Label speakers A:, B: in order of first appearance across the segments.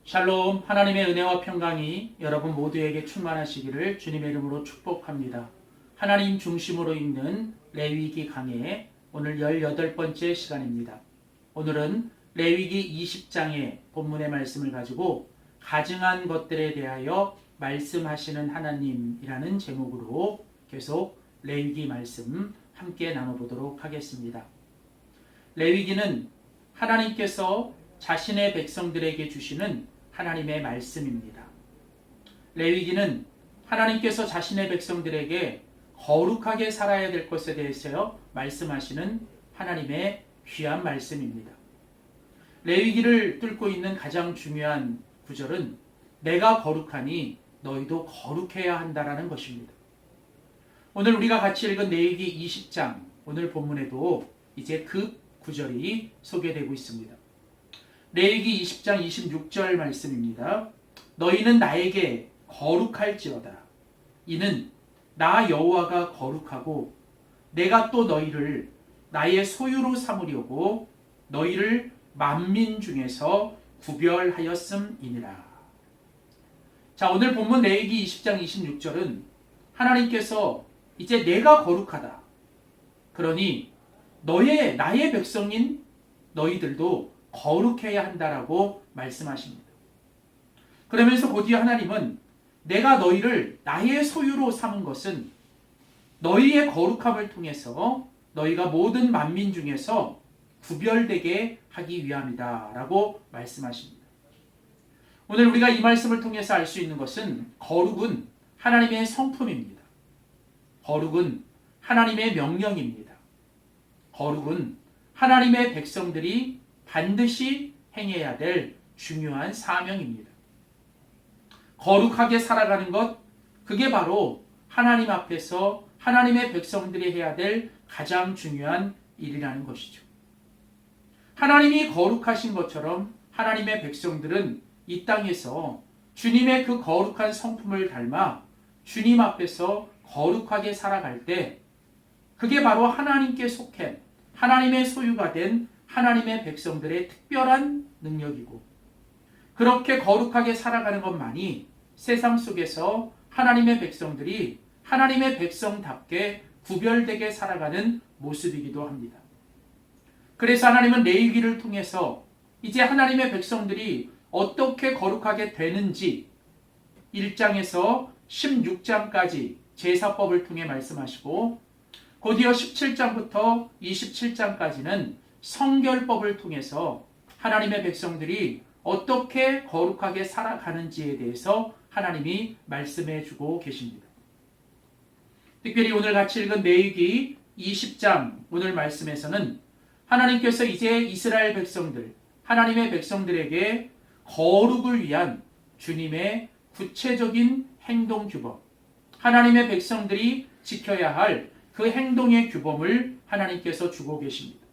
A: 샬롬, 하나님의 은혜와 평강이 여러분 모두에게 충만하시기를 주님의 이름으로 축복합니다. 하나님 중심으로 읽는 레위기 강해 오늘 18번째 시간입니다. 오늘은 레위기 20장의 본문의 말씀을 가지고 가증한 것들에 대하여 말씀하시는 하나님이라는 제목으로 계속 레위기 말씀 함께 나눠보도록 하겠습니다. 레위기는 하나님께서 자신의 백성들에게 주시는 하나님의 말씀입니다. 레위기는 하나님께서 자신의 백성들에게 거룩하게 살아야 될 것에 대해서 말씀하시는 하나님의 귀한 말씀입니다. 레위기를 뚫고 있는 가장 중요한 구절은 내가 거룩하니 너희도 거룩해야 한다라는 것입니다. 오늘 우리가 같이 읽은 레위기 20장 오늘 본문에도 이제 그 구절이 소개되고 있습니다. 레위기 20장 26절 말씀입니다. 너희는 나에게 거룩할지어다. 이는 나 여호와가 거룩하고 내가 또 너희를 나의 소유로 삼으려고 너희를 만민 중에서 구별하였음이니라. 자, 오늘 본문 레위기 20장 26절은 하나님께서 이제 내가 거룩하다. 그러니 나의 백성인 너희들도 거룩해야 한다라고 말씀하십니다. 그러면서 곧이어 하나님은 내가 너희를 나의 소유로 삼은 것은 너희의 거룩함을 통해서 너희가 모든 만민 중에서 구별되게 하기 위함이다 라고 말씀하십니다. 오늘 우리가 이 말씀을 통해서 알 수 있는 것은 거룩은 하나님의 성품입니다. 거룩은 하나님의 명령입니다. 거룩은 하나님의 백성들이 반드시 행해야 될 중요한 사명입니다. 거룩하게 살아가는 것, 그게 바로 하나님 앞에서 하나님의 백성들이 해야 될 가장 중요한 일이라는 것이죠. 하나님이 거룩하신 것처럼 하나님의 백성들은 이 땅에서 주님의 그 거룩한 성품을 닮아 주님 앞에서 거룩하게 살아갈 때 그게 바로 하나님께 속한 하나님의 소유가 된 하나님의 백성들의 특별한 능력이고 그렇게 거룩하게 살아가는 것만이 세상 속에서 하나님의 백성들이 하나님의 백성답게 구별되게 살아가는 모습이기도 합니다. 그래서 하나님은 레위기를 통해서 이제 하나님의 백성들이 어떻게 거룩하게 되는지 1장에서 16장까지 제사법을 통해 말씀하시고 곧이어 17장부터 27장까지는 성결법을 통해서 하나님의 백성들이 어떻게 거룩하게 살아가는지에 대해서 하나님이 말씀해 주고 계십니다. 특별히 오늘 같이 읽은 레위기 20장 오늘 말씀에서는 하나님께서 이제 이스라엘 백성들, 하나님의 백성들에게 거룩을 위한 주님의 구체적인 행동 규범, 하나님의 백성들이 지켜야 할 그 행동의 규범을 하나님께서 주고 계십니다.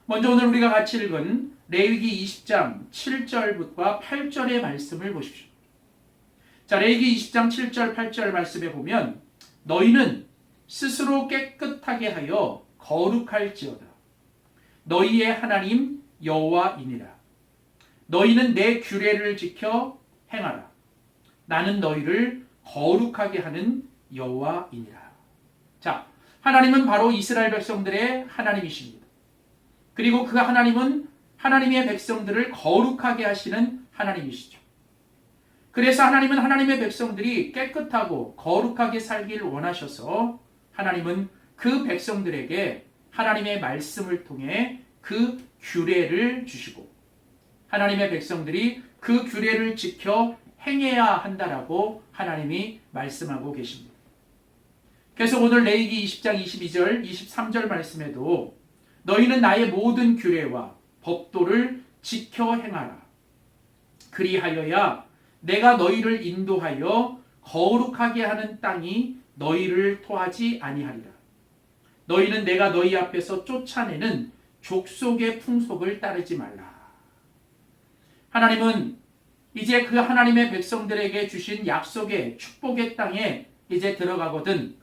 A: 먼저 오늘 우리가 같이 읽은 레위기 20장 7절부터 8절의 말씀을 보십시오. 자, 레위기 20장 7절 8절 말씀에 보면 너희는 스스로 깨끗하게 하여 거룩할지어다. 너희의 하나님 여호와이니라. 너희는 내 규례를 지켜 행하라. 나는 너희를 거룩하게 하는 여호와이니라. 자, 하나님은 바로 이스라엘 백성들의 하나님이십니다. 그리고 그 하나님은 하나님의 백성들을 거룩하게 하시는 하나님이시죠. 그래서 하나님은 하나님의 백성들이 깨끗하고 거룩하게 살기를 원하셔서 하나님은 그 백성들에게 하나님의 말씀을 통해 그 규례를 주시고 하나님의 백성들이 그 규례를 지켜 행해야 한다라고 하나님이 말씀하고 계십니다. 그래서 오늘 레위기 20장 22절 23절 말씀에도 너희는 나의 모든 규례와 법도를 지켜 행하라. 그리하여야 내가 너희를 인도하여 거룩하게 하는 땅이 너희를 토하지 아니하리라. 너희는 내가 너희 앞에서 쫓아내는 족속의 풍속을 따르지 말라. 하나님은 이제 그 하나님의 백성들에게 주신 약속의 축복의 땅에 이제 들어가거든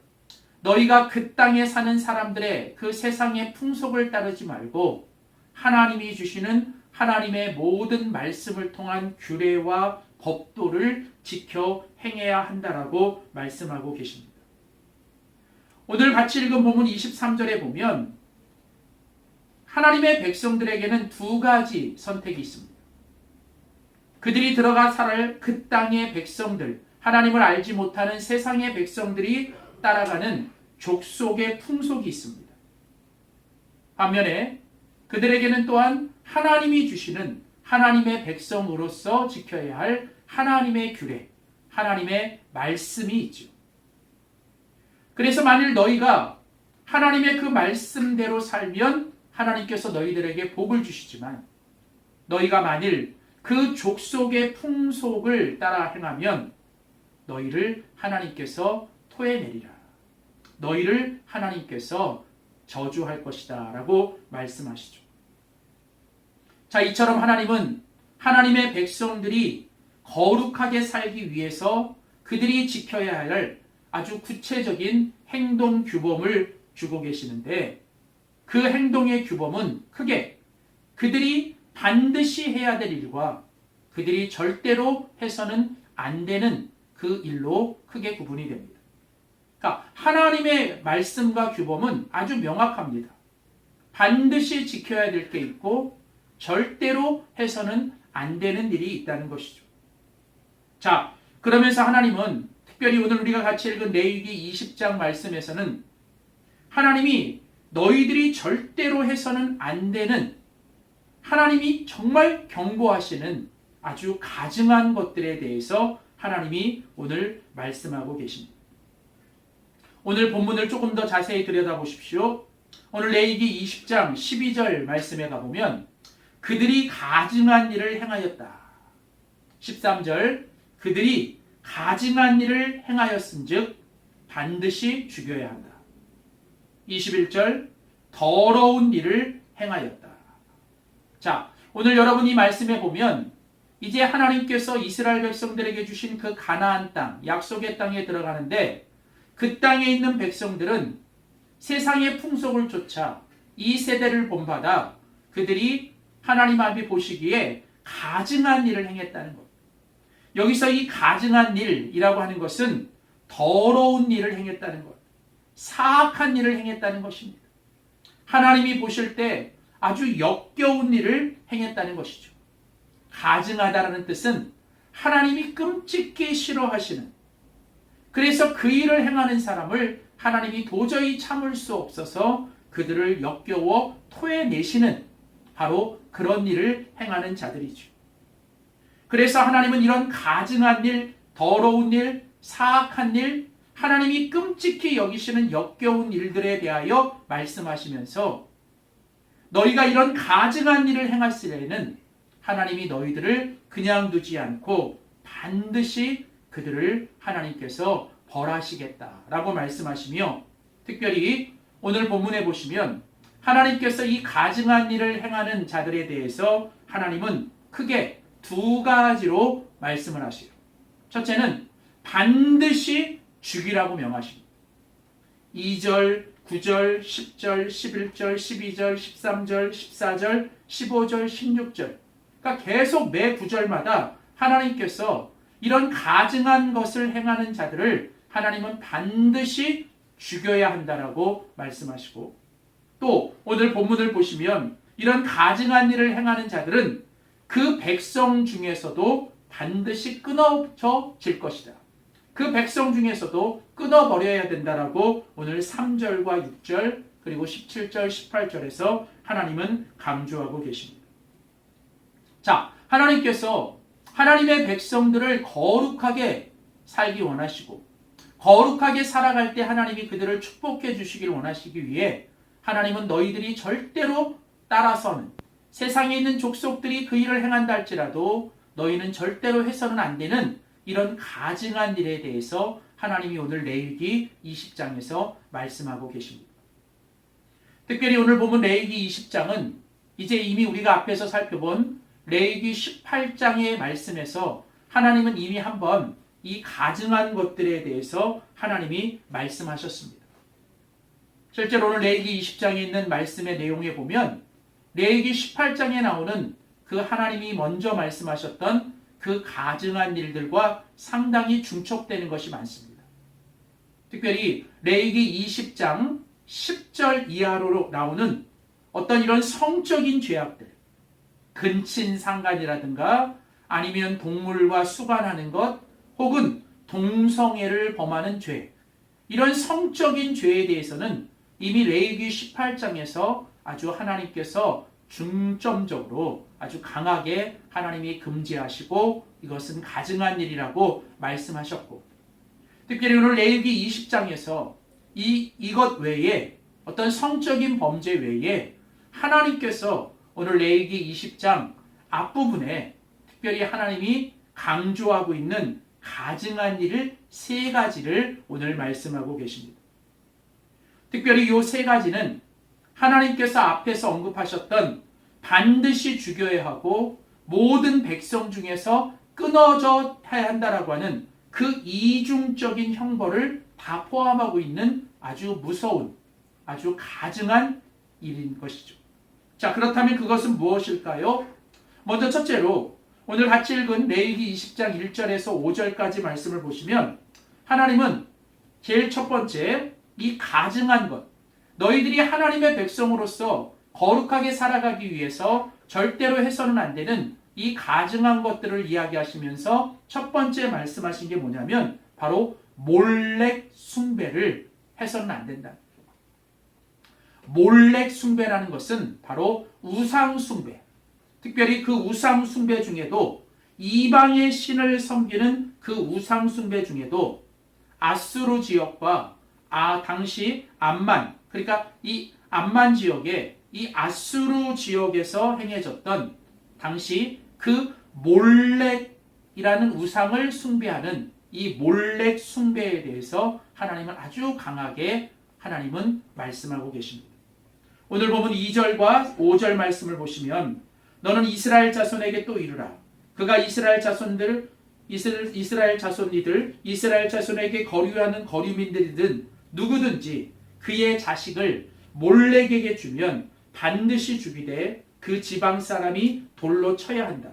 A: 너희가 그 땅에 사는 사람들의 그 세상의 풍속을 따르지 말고 하나님이 주시는 하나님의 모든 말씀을 통한 규례와 법도를 지켜 행해야 한다라고 말씀하고 계십니다. 오늘 같이 읽은 본문 23절에 보면 하나님의 백성들에게는 두 가지 선택이 있습니다. 그들이 들어가 살아갈 그 땅의 백성들, 하나님을 알지 못하는 세상의 백성들이 따라가는 족속의 풍속이 있습니다. 반면에 그들에게는 또한 하나님이 주시는 하나님의 백성으로서 지켜야 할 하나님의 규례, 하나님의 말씀이 있죠. 그래서 만일 너희가 하나님의 그 말씀대로 살면 하나님께서 너희들에게 복을 주시지만 너희가 만일 그 족속의 풍속을 따라 행하면 너희를 하나님께서 토해내리라. 너희를 하나님께서 저주할 것이다 라고 말씀하시죠. 자, 이처럼 하나님은 하나님의 백성들이 거룩하게 살기 위해서 그들이 지켜야 할 아주 구체적인 행동 규범을 주고 계시는데 그 행동의 규범은 크게 그들이 반드시 해야 될 일과 그들이 절대로 해서는 안 되는 그 일로 크게 구분이 됩니다. 그러니까 하나님의 말씀과 규범은 아주 명확합니다. 반드시 지켜야 될 게 있고 절대로 해서는 안 되는 일이 있다는 것이죠. 자, 그러면서 하나님은 특별히 오늘 우리가 같이 읽은 레위기 20장 말씀에서는 하나님이 너희들이 절대로 해서는 안 되는 하나님이 정말 경고하시는 아주 가증한 것들에 대해서 하나님이 오늘 말씀하고 계십니다. 오늘 본문을 조금 더 자세히 들여다보십시오. 오늘 레위기 20장 12절 말씀에 가보면 그들이 가증한 일을 행하였다. 13절 그들이 가증한 일을 행하였은즉 반드시 죽여야 한다. 21절 더러운 일을 행하였다. 자, 오늘 여러분이 말씀해 보면 이제 하나님께서 이스라엘 백성들에게 주신 그 가나안 땅, 약속의 땅에 들어가는데 그 땅에 있는 백성들은 세상의 풍속을 쫓아 이 세대를 본받아 그들이 하나님 앞에 보시기에 가증한 일을 행했다는 것. 여기서 이 가증한 일이라고 하는 것은 더러운 일을 행했다는 것, 사악한 일을 행했다는 것입니다. 하나님이 보실 때 아주 역겨운 일을 행했다는 것이죠. 가증하다라는 뜻은 하나님이 끔찍히 싫어하시는, 그래서 그 일을 행하는 사람을 하나님이 도저히 참을 수 없어서 그들을 역겨워 토해내시는 바로 그런 일을 행하는 자들이죠. 그래서 하나님은 이런 가증한 일, 더러운 일, 사악한 일, 하나님이 끔찍히 여기시는 역겨운 일들에 대하여 말씀하시면서 너희가 이런 가증한 일을 행할시에는 하나님이 너희들을 그냥 두지 않고 반드시 그들을 하나님께서 벌하시겠다라고 말씀하시며, 특별히 오늘 본문에 보시면 하나님께서 이 가증한 일을 행하는 자들에 대해서 하나님은 크게 두 가지로 말씀을 하시요. 첫째는 반드시 죽이라고 명하십니다. 2절, 9절, 10절, 11절, 12절, 13절, 14절, 15절, 16절. 그러니까 계속 매 구절마다 하나님께서 이런 가증한 것을 행하는 자들을 하나님은 반드시 죽여야 한다라고 말씀하시고, 또 오늘 본문을 보시면 이런 가증한 일을 행하는 자들은 그 백성 중에서도 반드시 끊어질 것이다. 그 백성 중에서도 끊어버려야 된다라고 오늘 3절과 6절 그리고 17절, 18절에서 하나님은 강조하고 계십니다. 자, 하나님께서 하나님의 백성들을 거룩하게 살기 원하시고 거룩하게 살아갈 때 하나님이 그들을 축복해 주시길 원하시기 위해 하나님은 너희들이 절대로 따라서는, 세상에 있는 족속들이 그 일을 행한다 할지라도 너희는 절대로 해서는 안 되는 이런 가증한 일에 대해서 하나님이 오늘 레위기 20장에서 말씀하고 계십니다. 특별히 오늘 보면 레위기 20장은 이제 이미 우리가 앞에서 살펴본 레위기 18장의 말씀에서 하나님은 이미 한번 이 가증한 것들에 대해서 하나님이 말씀하셨습니다. 실제로 오늘 레위기 20장에 있는 말씀의 내용에 보면 레위기 18장에 나오는 그 하나님이 먼저 말씀하셨던 그 가증한 일들과 상당히 중첩되는 것이 많습니다. 특별히 레위기 20장 10절 이하로 나오는 어떤 이런 성적인 죄악들, 근친상간이라든가 아니면 동물과 수간하는 것, 혹은 동성애를 범하는 죄, 이런 성적인 죄에 대해서는 이미 레위기 18장에서 아주 하나님께서 중점적으로 아주 강하게 하나님이 금지하시고 이것은 가증한 일이라고 말씀하셨고, 특별히 오늘 레위기 20장에서 이것 외에 어떤 성적인 범죄 외에 하나님께서 오늘 레위기 20장 앞부분에 특별히 하나님이 강조하고 있는 가증한 일을 세 가지를 오늘 말씀하고 계십니다. 특별히 이 세 가지는 하나님께서 앞에서 언급하셨던 반드시 죽여야 하고 모든 백성 중에서 끊어져야 한다라고 하는 그 이중적인 형벌을 다 포함하고 있는 아주 무서운, 아주 가증한 일인 것이죠. 자, 그렇다면 그것은 무엇일까요? 먼저 첫째로 오늘 같이 읽은 레위기 20장 1절에서 5절까지 말씀을 보시면 하나님은 제일 첫 번째 이 가증한 것, 너희들이 하나님의 백성으로서 거룩하게 살아가기 위해서 절대로 해서는 안 되는 이 가증한 것들을 이야기하시면서 첫 번째 말씀하신 게 뭐냐면 바로 몰렉 숭배를 해서는 안 된다. 몰렉 숭배라는 것은 바로 우상 숭배, 특별히 그 우상 숭배 중에도 이방의 신을 섬기는 그 우상 숭배 중에도 아수르 지역과 당시 암만, 그러니까 이 암만 지역에 이 아수르 지역에서 행해졌던 당시 그 몰렉이라는 우상을 숭배하는 이 몰렉 숭배에 대해서 하나님은 아주 강하게 하나님은 말씀하고 계십니다. 오늘 보면 2절과 5절 말씀을 보시면 너는 이스라엘 자손에게 또 이르라. 그가 이스라엘 자손에게 거류하는 거류민들이든 누구든지 그의 자식을 몰렉에게 주면 반드시 죽이되 그 지방 사람이 돌로 쳐야 한다.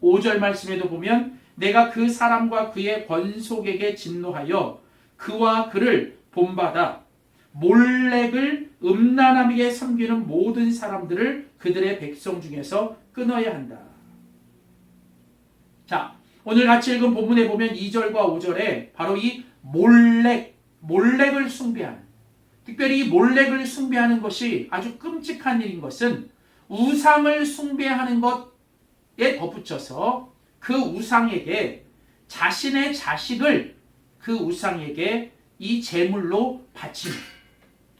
A: 5절 말씀에도 보면 내가 그 사람과 그의 권속에게 진노하여 그와 그를 본받아 몰렉을 음란하게 섬기는 모든 사람들을 그들의 백성 중에서 끊어야 한다. 자, 오늘 같이 읽은 본문에 보면 2절과 5절에 바로 이 몰렉을 숭배하는, 특별히 이 몰렉을 숭배하는 것이 아주 끔찍한 일인 것은 우상을 숭배하는 것에 덧붙여서 그 우상에게 자신의 자식을 그 우상에게 이 제물로 바치는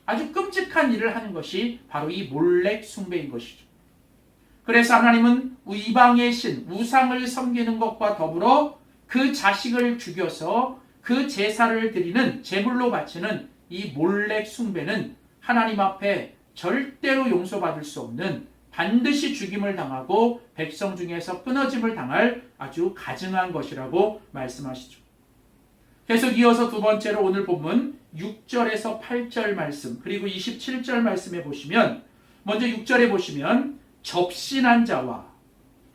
A: 아주 끔찍한 일을 하는 것이 바로 이 몰렉 숭배인 것이죠. 그래서 하나님은 이방의 신, 우상을 섬기는 것과 더불어 그 자식을 죽여서 그 제사를 드리는 제물로 바치는 이 몰렉 숭배는 하나님 앞에 절대로 용서받을 수 없는, 반드시 죽임을 당하고 백성 중에서 끊어짐을 당할 아주 가증한 것이라고 말씀하시죠. 계속 이어서 두 번째로 오늘 본문 6절에서 8절 말씀, 그리고 27절 말씀에 보시면 먼저 6절에 보시면 접신한 자와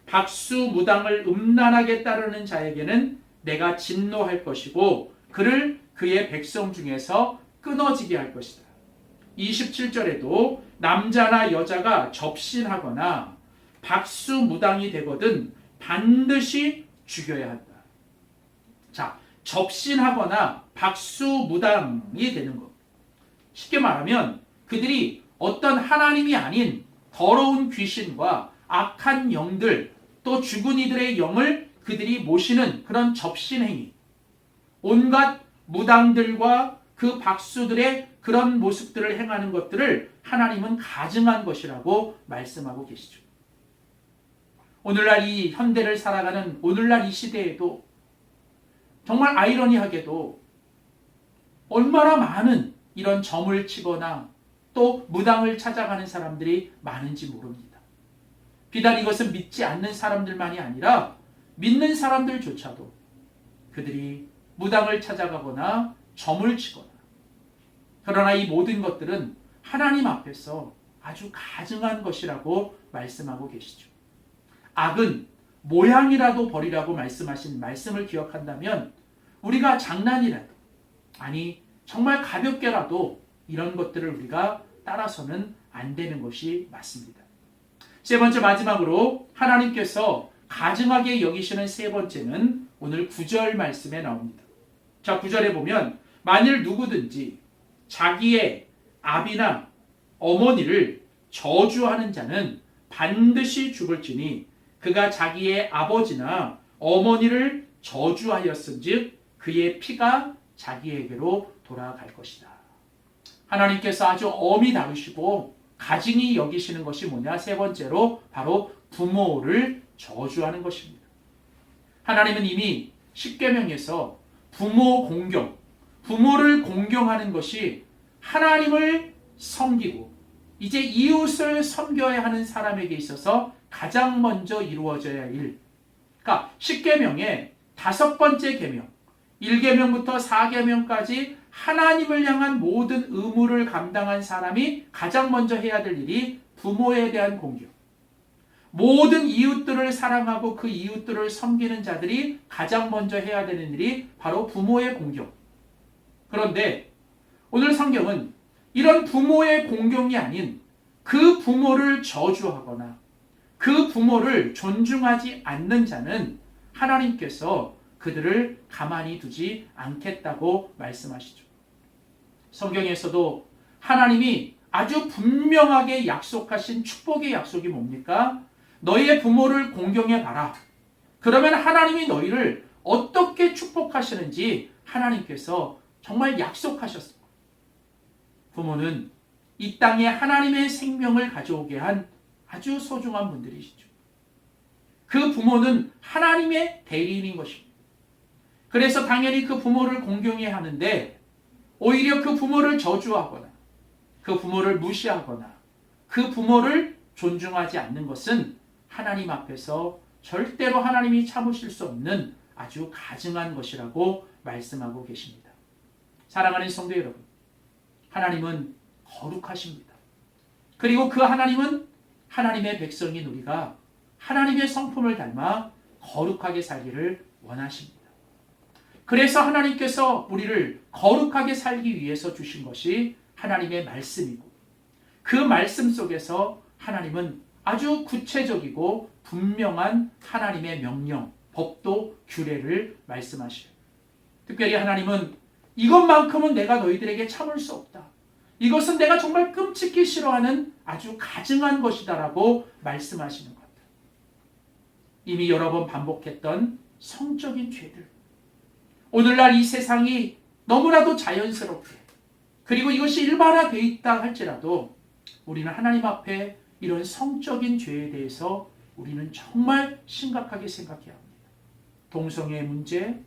A: 박수무당을 음란하게 따르는 자에게는 내가 진노할 것이고 그를 그의 백성 중에서 끊어지게 할 것이다. 27절에도 남자나 여자가 접신하거나 박수무당이 되거든 반드시 죽여야 한다. 자, 접신하거나 박수무당이 되는 것. 쉽게 말하면 그들이 어떤 하나님이 아닌 더러운 귀신과 악한 영들, 또 죽은 이들의 영을 그들이 모시는 그런 접신행위, 온갖 무당들과 그 박수들의 그런 모습들을 행하는 것들을 하나님은 가증한 것이라고 말씀하고 계시죠. 오늘날 이 현대를 살아가는 오늘날 이 시대에도 정말 아이러니하게도 얼마나 많은 이런 점을 치거나 또 무당을 찾아가는 사람들이 많은지 모릅니다. 비단 이것은 믿지 않는 사람들만이 아니라 믿는 사람들조차도 그들이 무당을 찾아가거나 점을 치거나, 그러나 이 모든 것들은 하나님 앞에서 아주 가증한 것이라고 말씀하고 계시죠. 악은 모양이라도 버리라고 말씀하신 말씀을 기억한다면 우리가 장난이라도, 아니 정말 가볍게라도 이런 것들을 우리가 따라서는 안 되는 것이 맞습니다. 세 번째, 마지막으로 하나님께서 가증하게 여기시는 세 번째는 오늘 9절 말씀에 나옵니다. 자, 9절에 보면 만일 누구든지 자기의 아비나 어머니를 저주하는 자는 반드시 죽을지니 그가 자기의 아버지나 어머니를 저주하였은즉 그의 피가 자기에게로 돌아갈 것이다. 하나님께서 아주 엄히 다루시고 가증히 여기시는 것이 뭐냐? 세 번째로 바로 부모를 저주하는 것입니다. 하나님은 이미 십계명에서 부모 공경, 부모를 공경하는 것이 하나님을 섬기고 이제 이웃을 섬겨야 하는 사람에게 있어서 가장 먼저 이루어져야 할 일. 그러니까 십계명의 5번째 계명, 1계명부터 4계명까지 하나님을 향한 모든 의무를 감당한 사람이 가장 먼저 해야 될 일이 부모에 대한 공경. 모든 이웃들을 사랑하고 그 이웃들을 섬기는 자들이 가장 먼저 해야 되는 일이 바로 부모의 공경. 그런데 오늘 성경은 이런 부모의 공경이 아닌 그 부모를 저주하거나 그 부모를 존중하지 않는 자는 하나님께서 그들을 가만히 두지 않겠다고 말씀하시죠. 성경에서도 하나님이 아주 분명하게 약속하신 축복의 약속이 뭡니까? 너희의 부모를 공경해봐라. 그러면 하나님이 너희를 어떻게 축복하시는지 하나님께서 정말 약속하셨습니다. 부모는 이 땅에 하나님의 생명을 가져오게 한 아주 소중한 분들이시죠. 그 부모는 하나님의 대리인인 것입니다. 그래서 당연히 그 부모를 공경해야 하는데 오히려 그 부모를 저주하거나 그 부모를 무시하거나 그 부모를 존중하지 않는 것은 하나님 앞에서 절대로 하나님이 참으실 수 없는 아주 가증한 것이라고 말씀하고 계십니다. 사랑하는 성도 여러분, 하나님은 거룩하십니다. 그리고 그 하나님은 하나님의 백성인 우리가 하나님의 성품을 닮아 거룩하게 살기를 원하십니다. 그래서 하나님께서 우리를 거룩하게 살기 위해서 주신 것이 하나님의 말씀이고 그 말씀 속에서 하나님은 아주 구체적이고 분명한 하나님의 명령, 법도, 규례를 말씀하셔요. 특별히 하나님은 이것만큼은 내가 너희들에게 참을 수 없다. 이것은 내가 정말 끔찍히 싫어하는 아주 가증한 것이다라고 말씀하시는 것들. 이미 여러 번 반복했던 성적인 죄들. 오늘날 이 세상이 너무나도 자연스럽게 그리고 이것이 일반화되어 있다 할지라도 우리는 하나님 앞에 이런 성적인 죄에 대해서 우리는 정말 심각하게 생각해야 합니다. 동성애의 문제,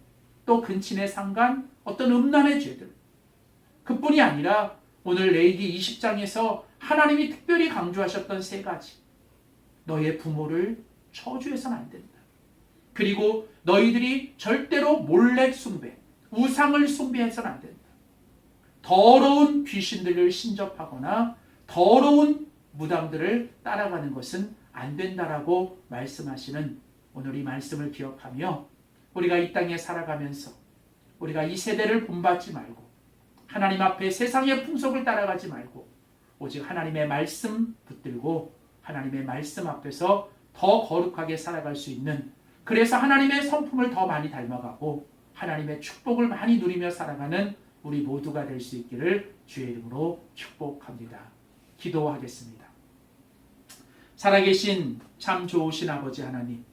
A: 또 근친의 상간, 어떤 음란의 죄들. 그뿐이 아니라 오늘 레위기 20장에서 하나님이 특별히 강조하셨던 3가지. 너의 부모를 저주해서는 안 된다. 그리고 너희들이 절대로 몰렉 숭배, 우상을 숭배해서는 안 된다. 더러운 귀신들을 신접하거나 더러운 무당들을 따라가는 것은 안 된다라고 말씀하시는 오늘 이 말씀을 기억하며 우리가 이 땅에 살아가면서 우리가 이 세대를 본받지 말고 하나님 앞에 세상의 풍속을 따라가지 말고 오직 하나님의 말씀 붙들고 하나님의 말씀 앞에서 더 거룩하게 살아갈 수 있는, 그래서 하나님의 성품을 더 많이 닮아가고 하나님의 축복을 많이 누리며 살아가는 우리 모두가 될 수 있기를 주의 이름으로 축복합니다. 기도하겠습니다. 살아계신 참 좋으신 아버지 하나님,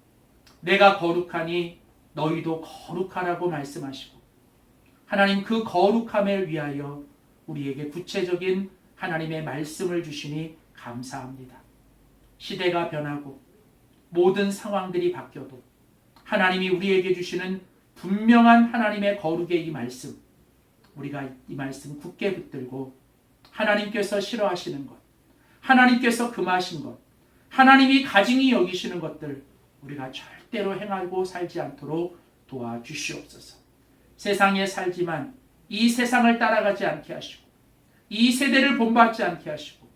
A: 내가 거룩하니 너희도 거룩하라고 말씀하시고 하나님 그 거룩함을 위하여 우리에게 구체적인 하나님의 말씀을 주시니 감사합니다. 시대가 변하고 모든 상황들이 바뀌어도 하나님이 우리에게 주시는 분명한 하나님의 거룩의 이 말씀, 우리가 이 말씀 굳게 붙들고 하나님께서 싫어하시는 것, 하나님께서 금하신 것, 하나님이 가증히 여기시는 것들 우리가 절대로 행하고 살지 않도록 도와주시옵소서. 세상에 살지만 이 세상을 따라가지 않게 하시고 이 세대를 본받지 않게 하시고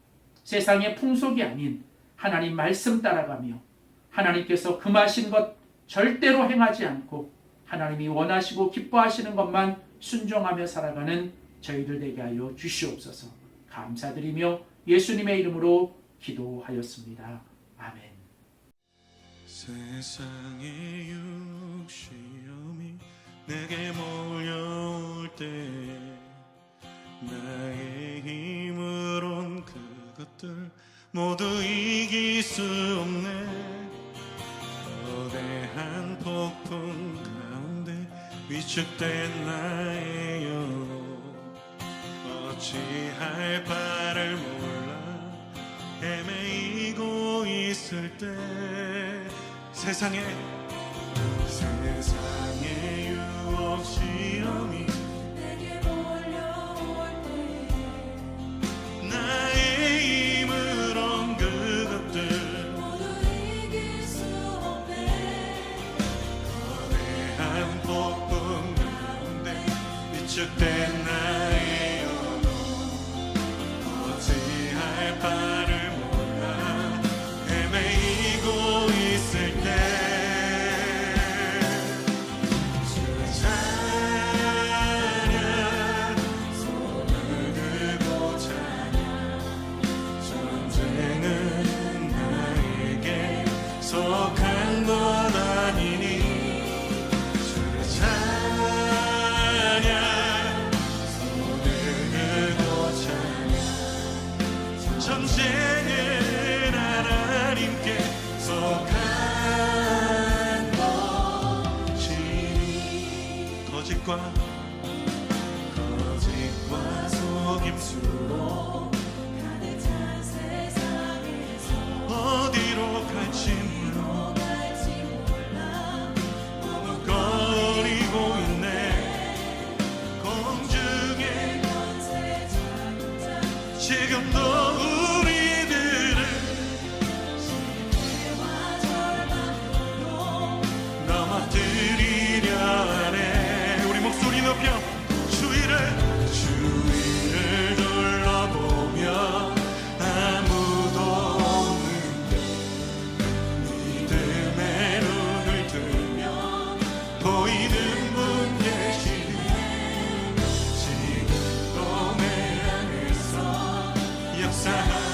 A: 세상의 풍속이 아닌 하나님 말씀 따라가며 하나님께서 금하신 것 절대로 행하지 않고 하나님이 원하시고 기뻐하시는 것만 순종하며 살아가는 저희들 되게 하여 주시옵소서. 감사드리며 예수님의 이름으로 기도하였습니다. 아멘.
B: 세상의 육시험이 내게 몰려올 때 나의 힘으론 그것들 모두 이길 수 없네. 거대한 폭풍 가운데 위축된 나의 영 어찌할 바를 몰라 헤매이고 있을 때 세상의 유혹 시험이
C: 내게 몰려올 때
B: 나의 힘으론 그것들
C: 모두 이길 수 없네.
B: 거대한 폭풍 가운데 위축된 나의 영혼 어찌할 바를 몰라 헤매이고 있을 때 찬양 손을 들고 찬양 전쟁은 나에게 속한 것 아니니 주의 찬양 손을 들고 찬양 전쟁은 하나님께 속한 것이니 거짓과 속임수로
C: 가득 찬 세상에서
B: 어디로 갈지 몰라 머뭇거리고 있네. 공중에
C: 권세 자동차
B: 지금도 우리들을
C: 시대와 절망으로
B: 넘어뜨리려 하네. 우리 목소리 높여 주위를 둘러보며 아무도 없는데 믿음의 눈을 들며 보이는 분 계시네. 지금도 내 안에서 역사하시네.